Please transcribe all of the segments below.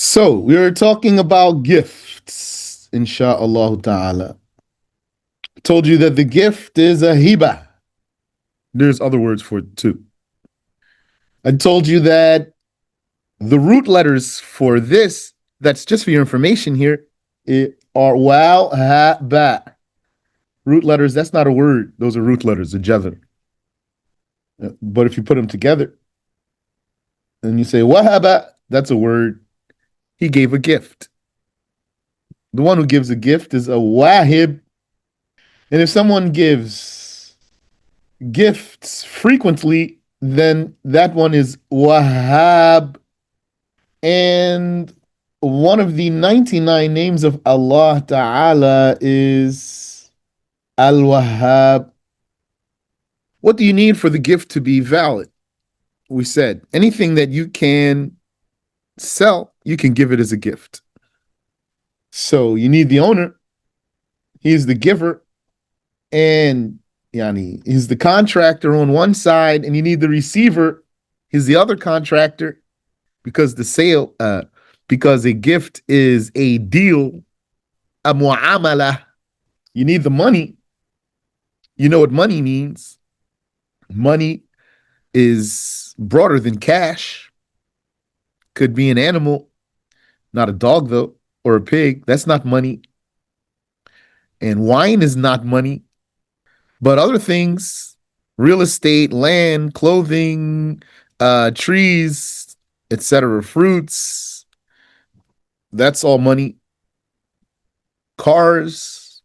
So we are talking about gifts, insha'Allah ta'ala. Told you that the gift is a hiba. There's other words for it too. I told you that the root letters for this, that's just for your information here, are wow, ha, ba. Root letters, that's not a word. Those are root letters, a jazr. But if you put them together and you say wahaba, that's a word. He gave a gift. The one who gives a gift is a wahib. And if someone gives gifts frequently, then that one is Wahhab. And one of the 99 names of Allah Ta'ala is Al Wahhab. What do you need for the gift to be valid? We said anything that you can sell, you can give it as a gift. So you need the owner, he's the giver, and yani he's the contractor on one side, and you need the receiver, he's the other contractor, because because a gift is a deal, a muamala. You need the money. You know what money means. Money is broader than cash. Could be an animal, not a dog though, or a pig. That's not money. And wine is not money. But other things, real estate, land, clothing, trees, etc., fruits, that's all money. Cars,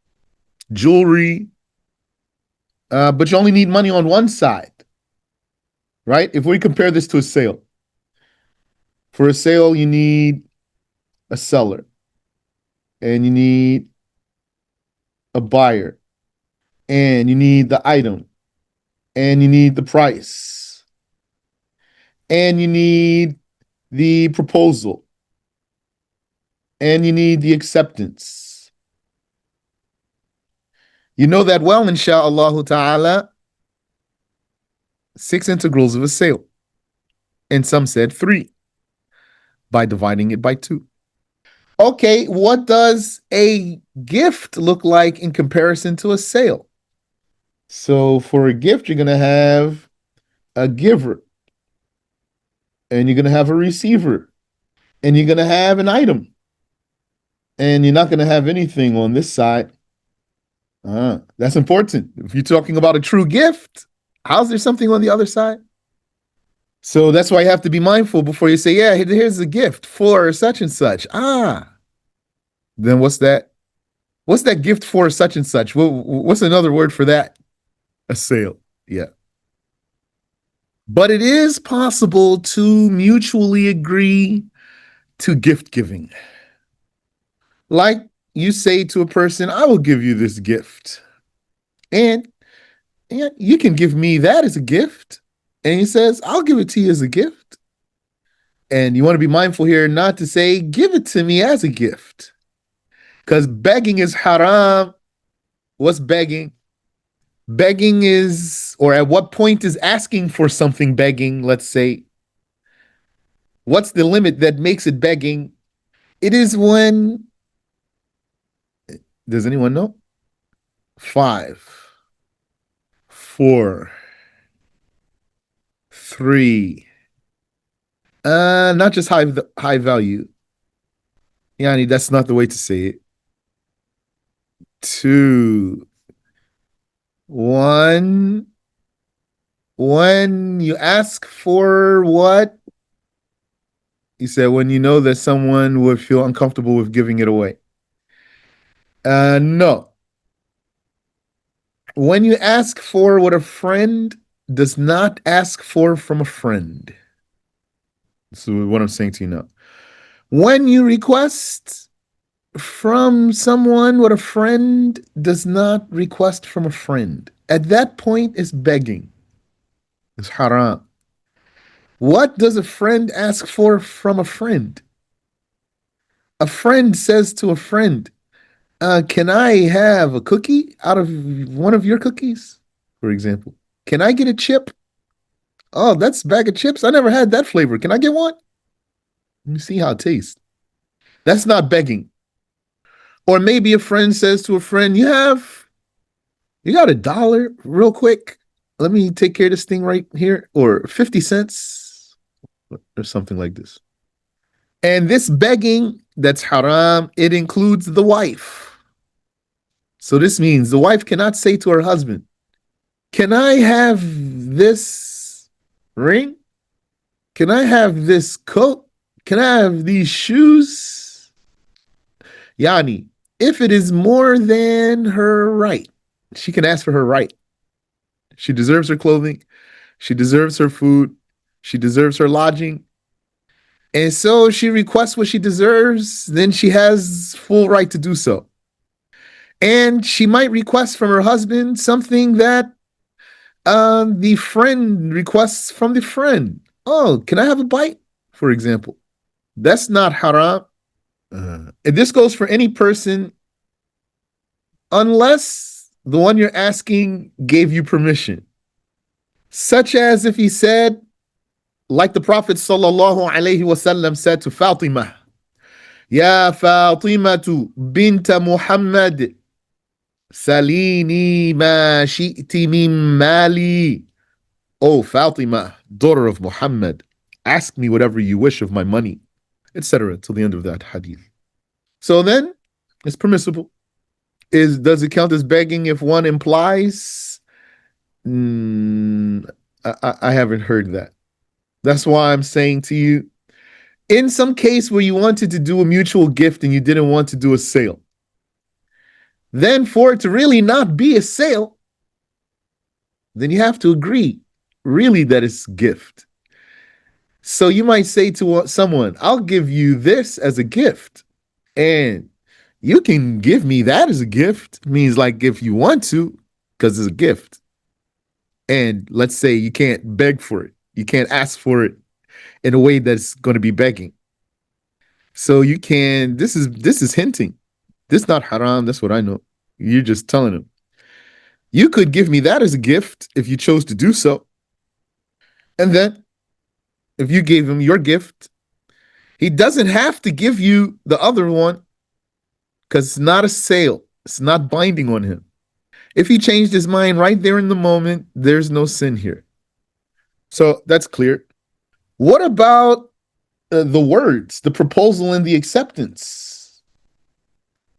jewelry, but you only need money on one side, right? If we compare this to a sale, for a sale, you need a seller and you need a buyer and you need the item and you need the price and you need the proposal and you need the acceptance. You know that well, insha'Allah ta'ala, 6 integrals of a sale. And some said 3 by dividing it by 2. Okay, what does a gift look like in comparison to a sale? So for a gift, you're going to have a giver and you're going to have a receiver and you're going to have an item and you're not going to have anything on this side. That's important. If you're talking about a true gift, how's there something on the other side? So that's why you have to be mindful before you say, yeah, here's a gift for such and such. Then what's that? What's that gift for such and such? What's another word for that? A sale. Yeah. But it is possible to mutually agree to gift giving. Like you say to a person, I will give you this gift. And you can give me that as a gift. And he says, I'll give it to you as a gift. And you want to be mindful here not to say, give it to me as a gift. Because begging is haram. What's begging? Begging is, or at what point is asking for something begging, let's say? What's the limit that makes it begging? It is when, does anyone know? 5, 4, 3. Not just high value. Yani, that's not the way to say it. 2, 1. When you ask for what? You said when you know that someone would feel uncomfortable with giving it away. No. When you ask for what a friend does not ask for from a friend. So what I'm saying to you now. When you request from someone what a friend does not request from a friend, at that point is begging. It's haram. What does a friend ask for from a friend? A friend says to a friend, can I have a cookie out of one of your cookies, for example? Can I get a chip? Oh, that's a bag of chips. I never had that flavor. Can I get one? Let me see how it tastes. That's not begging. Or maybe a friend says to a friend, you got $1 real quick? Let me take care of this thing right here. Or 50 cents or something like this. And this begging that's haram, it includes the wife. So this means the wife cannot say to her husband, can I have this ring? Can I have this coat? Can I have these shoes? Yani, if it is more than her right, she can ask for her right. She deserves her clothing. She deserves her food. She deserves her lodging. And so she requests what she deserves, then she has full right to do so. And she might request from her husband something that the friend requests from the friend. Oh, can I have a bite? For example. That's not haram. And this goes for any person unless the one you're asking gave you permission. Such as if he said, like the Prophet sallallahu alaihi wasallam said to Fatima, Ya Fatimatu binta Muhammad, salini ma shi'ti min mali. Oh, Fatima, daughter of Muhammad, ask me whatever you wish of my money, etc. till the end of that hadith. So then, it's permissible. Does it count as begging if one implies? I haven't heard that. That's why I'm saying to you, in some case where you wanted to do a mutual gift and you didn't want to do a sale, then for it to really not be a sale, then you have to agree really that it's gift. So you might say to someone, I'll give you this as a gift. And you can give me that as a gift. Means like if you want to, because it's a gift. And let's say you can't beg for it. You can't ask for it in a way that's going to be begging. So you can, this is hinting. This is not haram, that's what I know. You're just telling him. You could give me that as a gift if you chose to do so. And then if you gave him your gift, he doesn't have to give you the other one because it's not a sale. It's not binding on him. If he changed his mind right there in the moment, there's no sin here. So that's clear. What about the words, the proposal, and the acceptance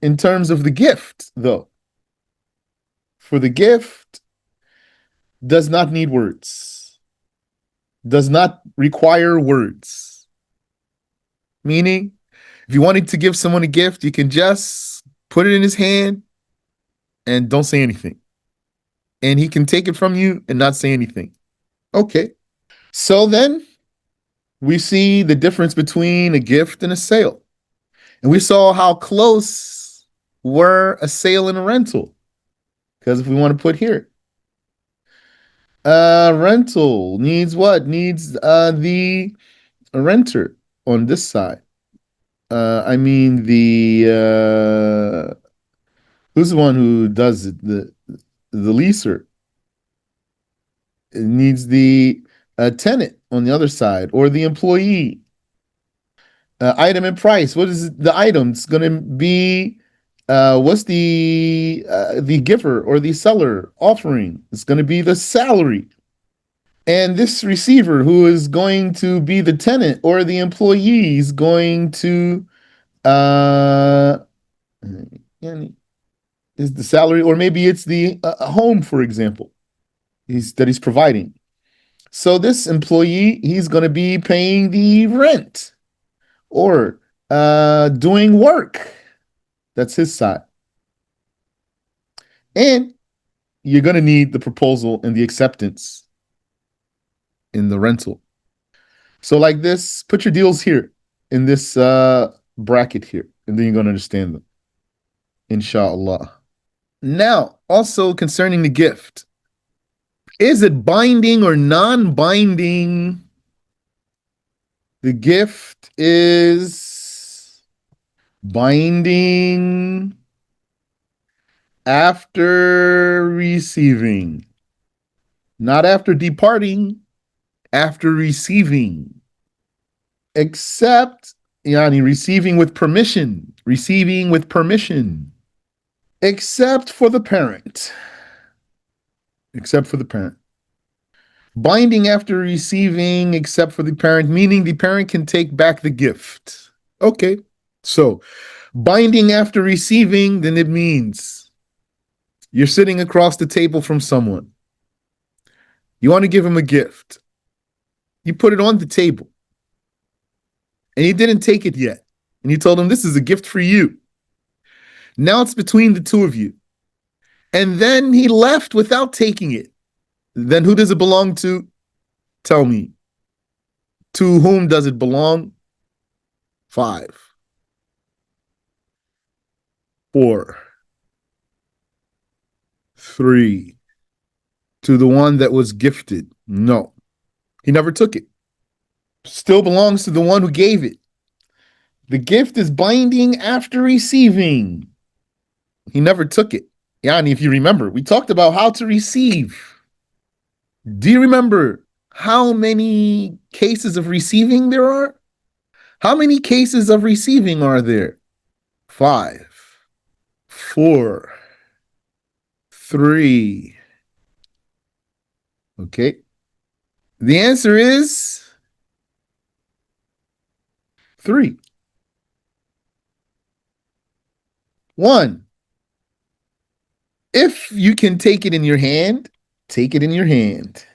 in terms of the gift, though? For the gift, does not need words, does not require words. Meaning, if you wanted to give someone a gift, you can just put it in his hand and don't say anything. And he can take it from you and not say anything. Okay. So then we see the difference between a gift and a sale. And we saw how close were a sale and a rental. Because if we want to put here, rental needs what? Needs the renter on this side. I mean who's the one who does it? The leaser. It needs the tenant on the other side, or the employee. Item and price. What is the item? It's going to be what's the giver or the seller offering? It's going to be the salary. And this receiver, who is going to be the tenant or the employee, is going to is the salary, or maybe it's the home, for example, he's providing. So this employee, he's going to be paying the rent or doing work. That's his side. And you're going to need the proposal and the acceptance in the rental. So like this, put your deals here in this bracket here, and then you're going to understand them, inshallah. Now, also concerning the gift, is it binding or non-binding? The gift is binding after receiving, not after departing, after receiving, except Yani receiving with permission. Receiving with permission. Except for the parent. Except for the parent. Binding after receiving, except for the parent, meaning the parent can take back the gift. Okay. So, binding after receiving, then it means you're sitting across the table from someone. You want to give him a gift. You put it on the table. And he didn't take it yet. And you told him, this is a gift for you. Now it's between the two of you. And then he left without taking it. Then who does it belong to? Tell me. To whom does it belong? 5, 4, 3. To the one that was gifted. No. He never took it. Still belongs to the one who gave it. The gift is binding after receiving. He never took it. Yani, if you remember, we talked about how to receive. Do you remember how many cases of receiving there are? How many cases of receiving are there? 5, 4, 3. Okay. The answer is 3. 1. If you can take it in your hand, take it in your hand.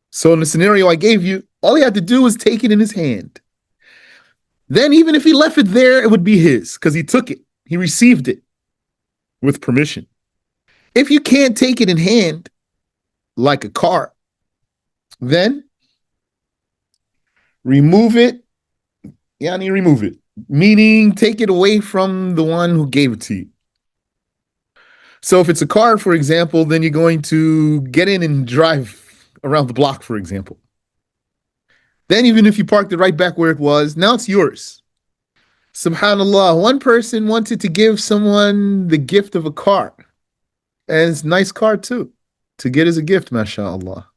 So in the scenario I gave you, all he had to do was take it in his hand. Then even if he left it there, it would be his because he took it. He received it with permission. If you can't take it in hand, like a car, then remove it. Yani remove it. Meaning take it away from the one who gave it to you. So if it's a car, for example, then you're going to get in and drive around the block, for example. Then even if you parked it right back where it was, now it's yours. Subhanallah, one person wanted to give someone the gift of a car. And it's a nice car too, to get as a gift, mashallah.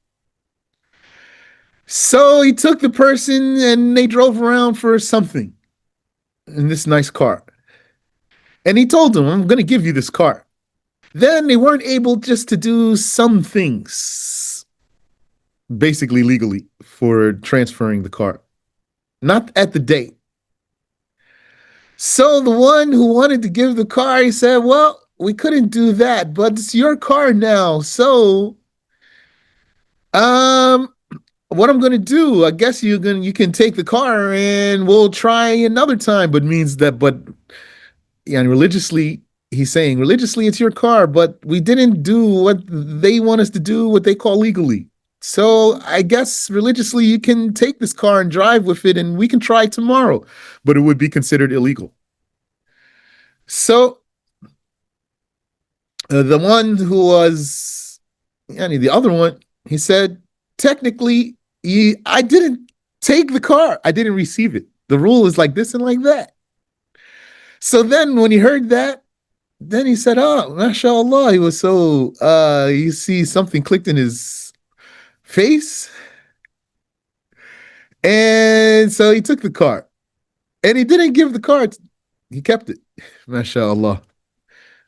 So he took the person and they drove around for something in this nice car. And he told them, I'm going to give you this car. Then they weren't able just to do some things, basically legally, for transferring the car. Not at the date. So the one who wanted to give the car, he said, well, we couldn't do that, but it's your car now. So, what I'm going to do, I guess you can take the car and we'll try another time. But means that, yeah, religiously, he's saying religiously it's your car, but we didn't do what they want us to do, what they call legally. So I guess religiously you can take this car and drive with it and we can try tomorrow, but it would be considered illegal. So the one who was, the other one, he said, technically, I didn't take the car. I didn't receive it. The rule is like this and like that. So then when he heard that, then he said, oh, mashallah, he was so, you see something clicked in his face. And so he took the car. And he didn't give the car. He kept it. Mashallah.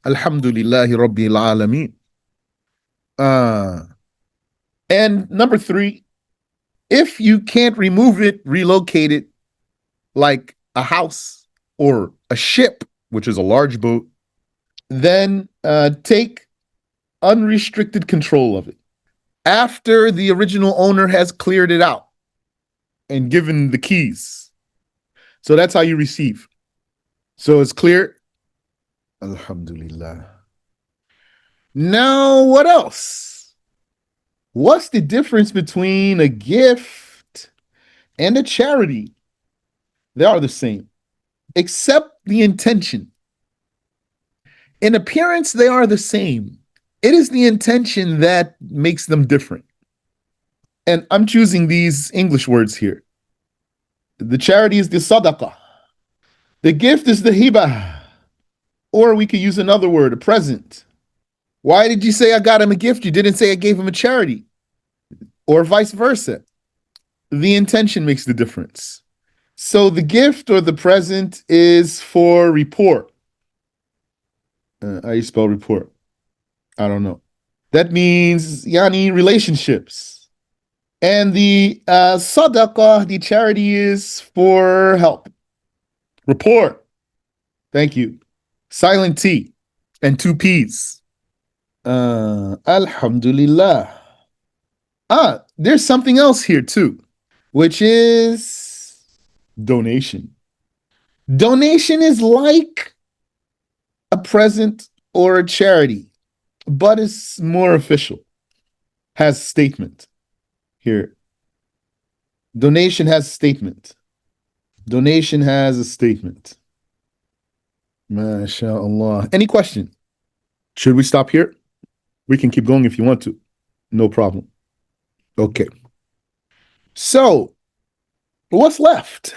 Alhamdulillahi Rabbil Alameen. And number 3, if you can't remove it, relocate it, like a house or a ship, which is a large boat, then take unrestricted control of it after the original owner has cleared it out and given the keys. So that's how you receive. So it's clear. Alhamdulillah. Now, what else? What's the difference between a gift and a charity? They are the same, except the intention. In appearance, they are the same. It is the intention that makes them different. And I'm choosing these English words here. The charity is the sadaqah. The gift is the hibah. Or we could use another word, a present. Why did you say I got him a gift? You didn't say I gave him a charity. Or vice versa. The intention makes the difference. So the gift or the present is for report. How you spell report? I don't know. That means yani relationships. And the sadaqah, the charity, is for help. Report. Thank you. Silent T and two P's. Alhamdulillah. There's something else here too, which is donation. Donation is like a present or a charity, but it's more official. Has statement here. Donation has statement. Donation has a statement. MashaAllah. Any question? Should we stop here? We can keep going if you want to. No problem. Okay. So, what's left?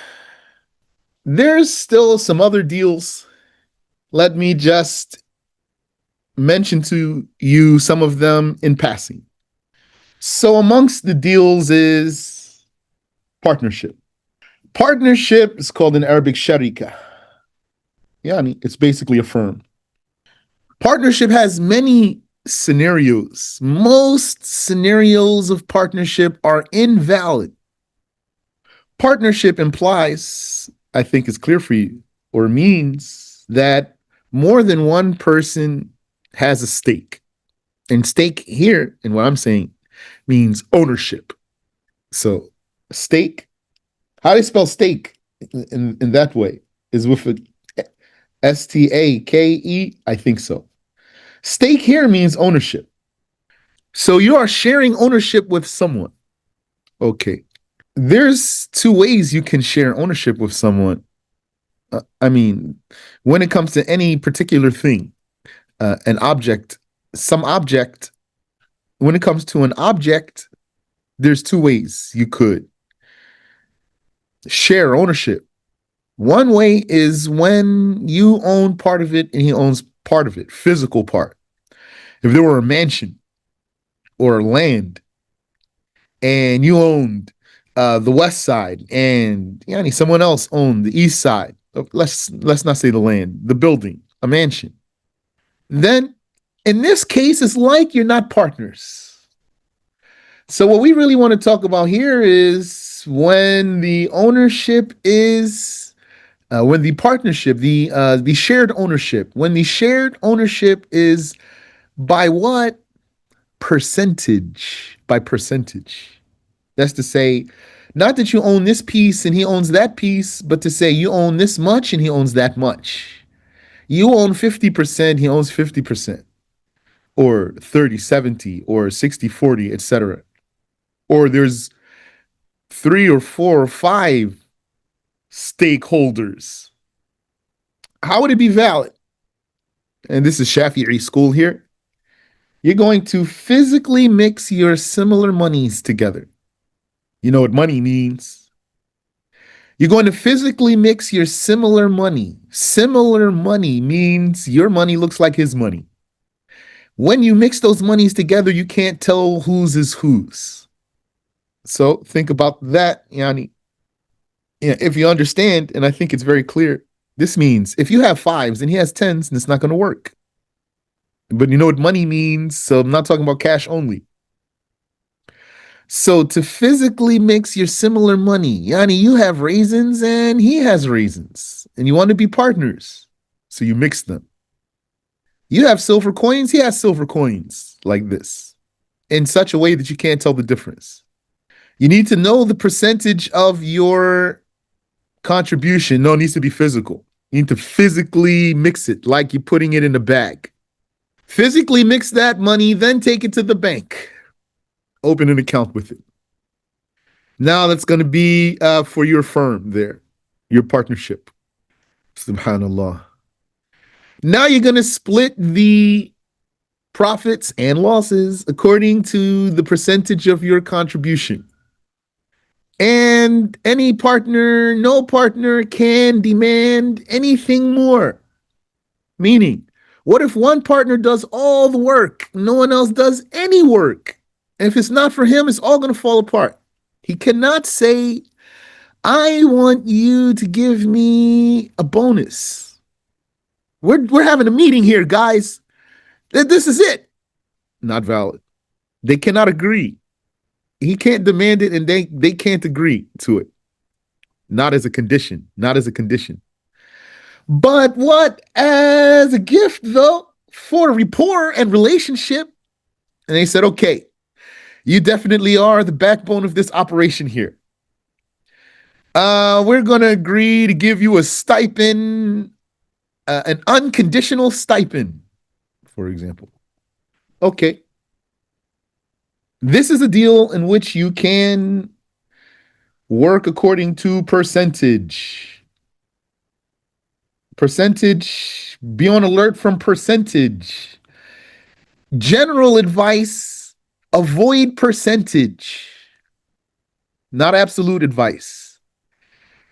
There's still some other deals. Let me just mention to you some of them in passing. So, amongst the deals is partnership. Partnership is called in Arabic sharika. Yani, it's basically a firm. Partnership has many scenarios. Most scenarios of partnership are invalid. Partnership implies, I think it's clear for you, or means that more than one person has a stake. And stake here, in what I'm saying, means ownership. So stake, how do you spell stake in that way? Is with a Stake, I think so. Stake here means ownership. So you are sharing ownership with someone. Okay. There's two ways you can share ownership with someone. I mean, when it comes to any particular thing, an object, some object, when it comes to an object, there's two ways you could share ownership. One way is when you own part of it and he owns part of it, physical part. If there were a mansion or land and you owned the west side and someone else owned the east side, let's not say the land, the building, a mansion, then in this case, it's like you're not partners. So what we really want to talk about here is when the ownership is when the partnership, the shared ownership, when the shared ownership is by what percentage? By percentage. That's to say, not that you own this piece and he owns that piece, but to say you own this much and he owns that much. You own 50%, he owns 50%, or 30-70, or 60-40, etc. Or there's 3 or 4 or 5 stakeholders. How would it be valid? And this is Shafi'i school here. You're going to physically mix your similar monies together. You know what money means? You're going to physically mix your similar money. Similar money means your money looks like his money. When you mix those monies together, you can't tell whose is whose. So think about that, Yani. If you understand, and I think it's very clear, this means if you have 5s and he has 10s, then it's not going to work. But you know what money means, so I'm not talking about cash only. So to physically mix your similar money, Yani, you have raisins and he has raisins, and you want to be partners. So you mix them. You have silver coins, he has silver coins, like this, in such a way that you can't tell the difference. You need to know the percentage of your contribution. No, it needs to be physical. You need to physically mix it like you're putting it in a bag. Physically mix that money, then take it to the bank. Open an account with it. Now that's going to be for your firm there, your partnership. Subhanallah. Now you're going to split the profits and losses according to the percentage of your contribution. And any partner, no partner can demand anything more. Meaning, what if one partner does all the work, no one else does any work? And if it's not for him, it's all going to fall apart. He cannot say, I want you to give me a bonus. We're having a meeting here, guys. This is it. Not valid. They cannot agree. He can't demand it, and they can't agree to it. Not as a condition. Not as a condition. But what as a gift, though, for rapport and relationship? And they said, okay, you definitely are the backbone of this operation here. We're going to agree to give you a stipend, an unconditional stipend, for example. Okay. This is a deal in which you can work according to percentage. Percentage, be on alert from percentage. General advice, avoid percentage, not absolute advice.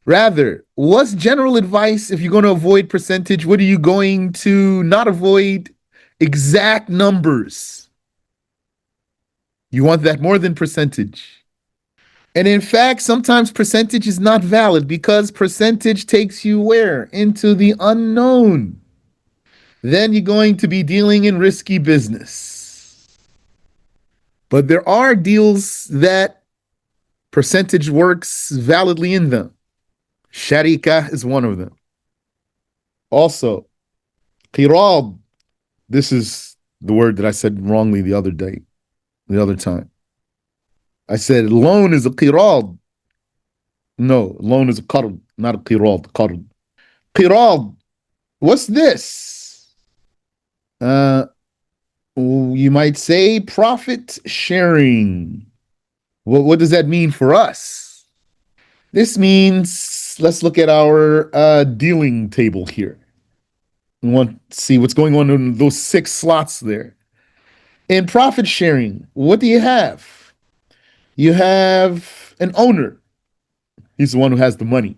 Rather, what's general advice if you're going to avoid percentage? What are you going to not avoid? Exact numbers. You want that more than percentage. And in fact, sometimes percentage is not valid because percentage takes you where? Into the unknown. Then you're going to be dealing in risky business. But there are deals that percentage works validly in them. Sharika is one of them. Also, qirab. This is the word that I said wrongly the other time. I said loan is a qirab. No, loan is a qard, not a qirab. Qard. Qirab. What's this? You might say profit sharing. What does that mean for us? This means, let's look at our dealing table here. We want to see what's going on in those 6 slots there. In profit sharing, what do you have? You have an owner. He's the one who has the money.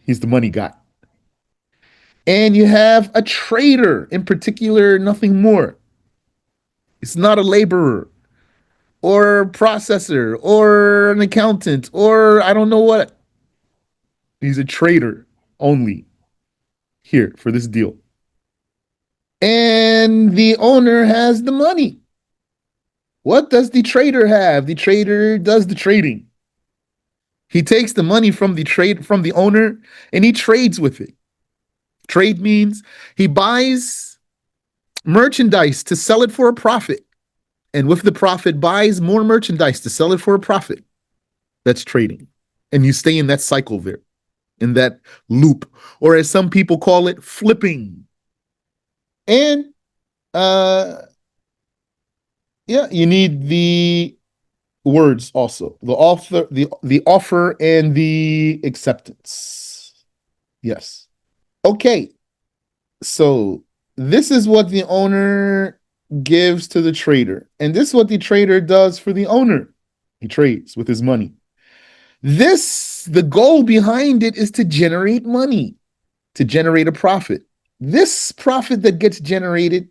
He's the money guy. And you have a trader, in particular, nothing more. It's not a laborer or a processor or an accountant or I don't know what. He's a trader only here for this deal. And the owner has the money. What does the trader have? The trader does the trading. He takes the money from the owner and he trades with it. Trade means he buys merchandise to sell it for a profit. And with the profit buys more merchandise to sell it for a profit. That's trading. And you stay in that cycle there, in that loop, or as some people call it, flipping. And you need the words also. The offer and the acceptance. Yes. Okay. So this is what the owner gives to the trader. And this is what the trader does for the owner. He trades with his money. The goal behind it is to generate money, to generate a profit. This profit that gets generated,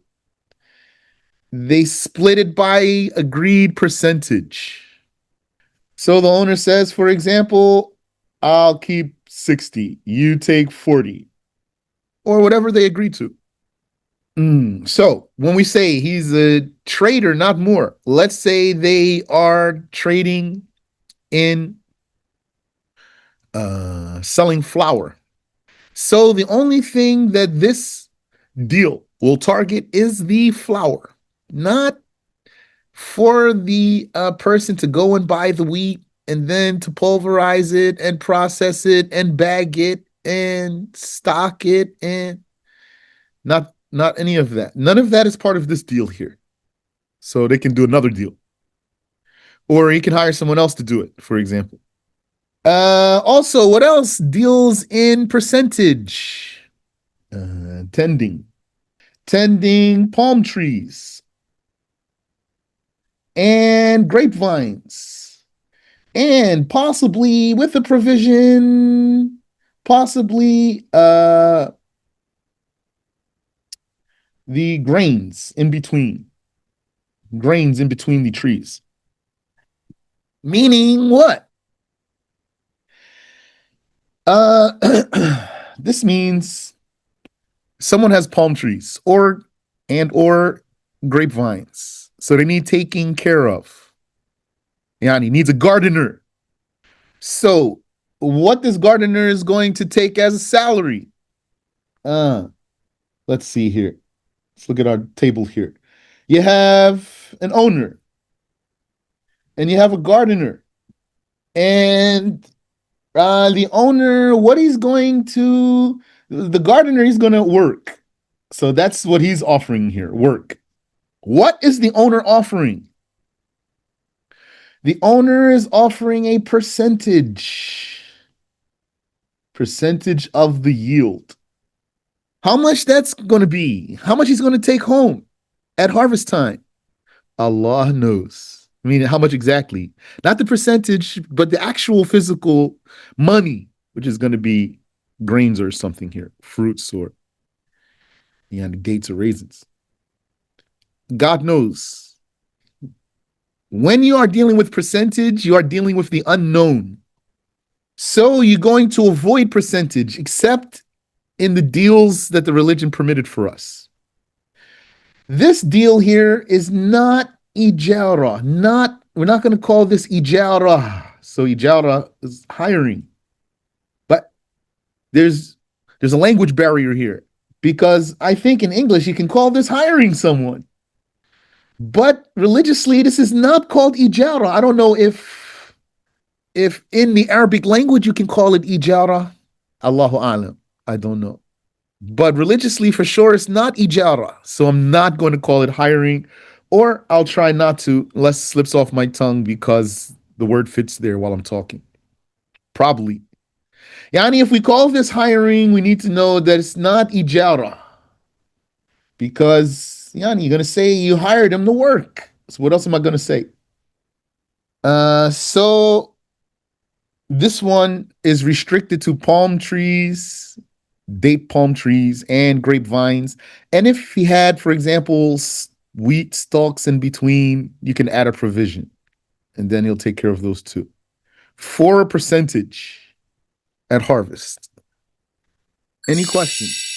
they split it by agreed percentage. So the owner says, for example, I'll keep 60, you take 40, or whatever they agree to. So when we say he's a trader, not more, let's say they are trading in selling flour. So the only thing that this deal will target is the flour, not for the person to go and buy the wheat and then to pulverize it and process it and bag it and stock it and not any of that. None of that is part of this deal here. So they can do another deal. Or he can hire someone else to do it, for example. Also, what else deals in percentage? Tending palm trees and grapevines, and possibly with a provision, possibly the grains in between the trees. Meaning what? Uh, this means someone has palm trees or grapevines, so they need taking care of. Yani needs a gardener. So, what this gardener is going to take as a salary? Uh, let's see here. Let's look at our table here. You have an owner and you have a gardener. And the owner, what he's going to, the gardener, he's going to work. So that's what he's offering here, work. What is the owner offering? The owner is offering a percentage of the yield. How much that's going to be? How much he's going to take home at harvest time? Allah knows. I mean, how much exactly? Not the percentage, but the actual physical money, which is going to be grains or something here, fruits or dates or raisins. God knows. When you are dealing with percentage, you are dealing with the unknown. So you're going to avoid percentage, except in the deals that the religion permitted for us. This deal here is not ijara. We're not going to call this ijara. So ijara is hiring. But there's a language barrier here because I think in English you can call this hiring someone. But religiously this is not called ijara. I don't know if in the Arabic language you can call it ijara. Allahu alam. I don't know. But religiously, for sure, it's not ijara. So I'm not going to call it hiring, or I'll try not to, unless it slips off my tongue because the word fits there while I'm talking. Probably. Yani, if we call this hiring, we need to know that it's not ijara. Because, Yani, you're going to say you hired him to work. So what else am I going to say? So this one is restricted to palm trees, date palm trees, and grapevines. And if he had, for example, wheat stalks in between, you can add a provision, and then he'll take care of those too. For a percentage at harvest. Any questions?